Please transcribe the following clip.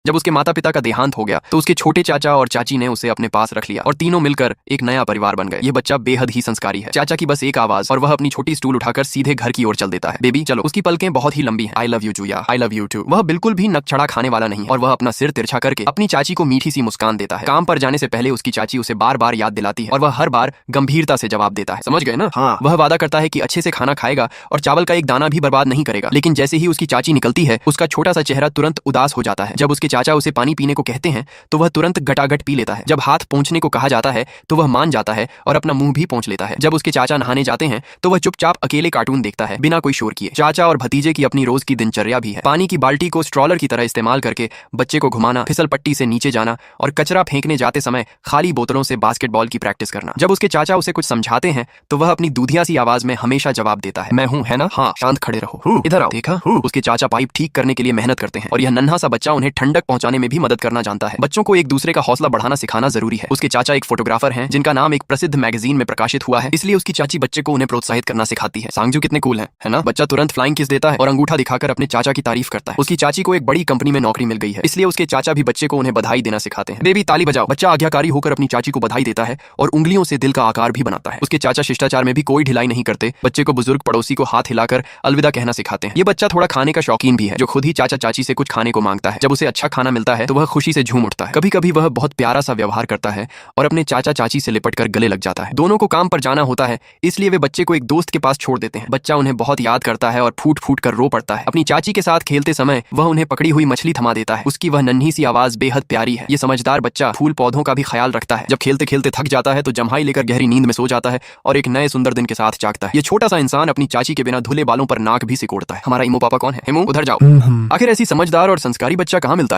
जब उसके माता पिता का देहांत हो गया तो उसके छोटे चाचा और चाची ने उसे अपने पास रख लिया और तीनों मिलकर एक नया परिवार बन गए। ये बच्चा बेहद ही संस्कारी है। चाचा की बस एक आवाज और वह अपनी छोटी स्टूल उठाकर सीधे घर की ओर चल देता है। बेबी चलो। उसकी पलकें बहुत ही लंबी हैं। I love you Zoya, I love you too. वह बिल्कुल भी नकछड़ा खाने वाला नहीं है और वह अपना सिर तिरछा करके अपनी चाची को मीठी सी मुस्कान देता है। काम पर जाने से पहले उसकी चाची उसे बार बार याद दिलाती है और वह हर बार गंभीरता से जवाब देता है। समझ गए ना? हाँ। वह वादा करता है कि अच्छे से खाना खाएगा और चावल का एक दाना भी बर्बाद नहीं करेगा। लेकिन जैसे ही उसकी चाची निकलती है उसका छोटा सा चेहरा तुरंत उदास हो जाता है। जब उसके चाचा उसे पानी पीने को कहते हैं तो वह तुरंत गटागट पी लेता है। जब हाथ पोंछने को कहा जाता है तो वह मान जाता है और अपना मुंह भी पोंछ लेता है। जब उसके चाचा नहाने जाते हैं तो वह चुपचाप अकेले कार्टून देखता है बिना कोई शोर किए। चाचा और भतीजे की अपनी रोज की दिनचर्या भी है। पानी की बाल्टी को स्ट्रॉलर की तरह इस्तेमाल करके बच्चे को घुमाना, फिसल पट्टी से नीचे जाना और कचरा फेंकने जाते समय खाली बोतलों से बास्केटबॉल की प्रैक्टिस करना। जब उसके चाचा उसे कुछ समझाते हैं तो वह अपनी दूधिया सी आवाज में हमेशा जवाब देता है, मैं हूं, है ना? हाँ, शांत खड़े रहो, इधर आओ। देखा? उसके चाचा पाइप ठीक करने के लिए मेहनत करते हैं और यह नन्हा सा बच्चा उन्हें ठंडक पहुंचाने में भी मदद करना जानता है। बच्चों को एक दूसरे का हौसला बढ़ाना सिखाना जरूरी है। उसके चाचा एक फोटोग्राफर हैं जिनका नाम एक प्रसिद्ध मैगजीन में प्रकाशित हुआ है, इसलिए उसकी चाची बच्चे को उन्हें प्रोत्साहित करना सिखाती है। सांगजू कितने कूल हैं, है ना? बच्चा तुरंत फ्लाइंग किस देता है और अंगूठा दिखाकर अपने चाचा की तारीफ करता है। उसकी चाची को एक बड़ी कंपनी में नौकरी मिल गई है, इसलिए उसके चाचा भी बच्चे को उन्हें बधाई देना सिखाते हैं। बेबी ताली बजाओ। बच्चा आज्ञाकारी होकर अपनी चाची को बधाई देता है और उंगलियों से दिल का आकार भी बनाता है। उसके चाचा शिष्टाचार में भी कोई ढिलाई नहीं करते। बच्चे को बुजुर्ग पड़ोसी को हाथ हिलाकर अलविदा कहना सिखाते हैं। ये बच्चा थोड़ा खाने का शौकीन भी है, जो खुद ही चाचा चाची से कुछ खाने को मांगता है। जब उसे अच्छा खाना मिलता है तो वह खुशी से झूम उठता है। कभी कभी वह बहुत प्यारा सा व्यवहार करता है और अपने चाचा चाची से लिपट कर गले लग जाता है। दोनों को काम पर जाना होता है, इसलिए वे बच्चे को एक दोस्त के पास छोड़ देते हैं। बच्चा उन्हें बहुत याद करता है और फूट फूट कर रो पड़ता है। अपनी चाची के साथ खेलते समय वह उन्हें पकड़ी हुई मछली थमा देता है। उसकी वह नन्ही सी आवाज बेहद प्यारी है। ये समझदार बच्चा फूल पौधों का भी ख्याल रखता है। जब खेलते खेलते थक जाता है तो जम्हाई लेकर गहरी नींद में सो जाता है और एक नए सुंदर दिन के साथ जागता है। ये छोटा सा इंसान अपनी चाची के बिना धुले बालों पर नाक भी सिकोड़ता है। हमारा इमो पापा कौन है? हेमू, उधर जाओ। आखिर ऐसी समझदार और संस्कारी बच्चा कहाँ मिलता है?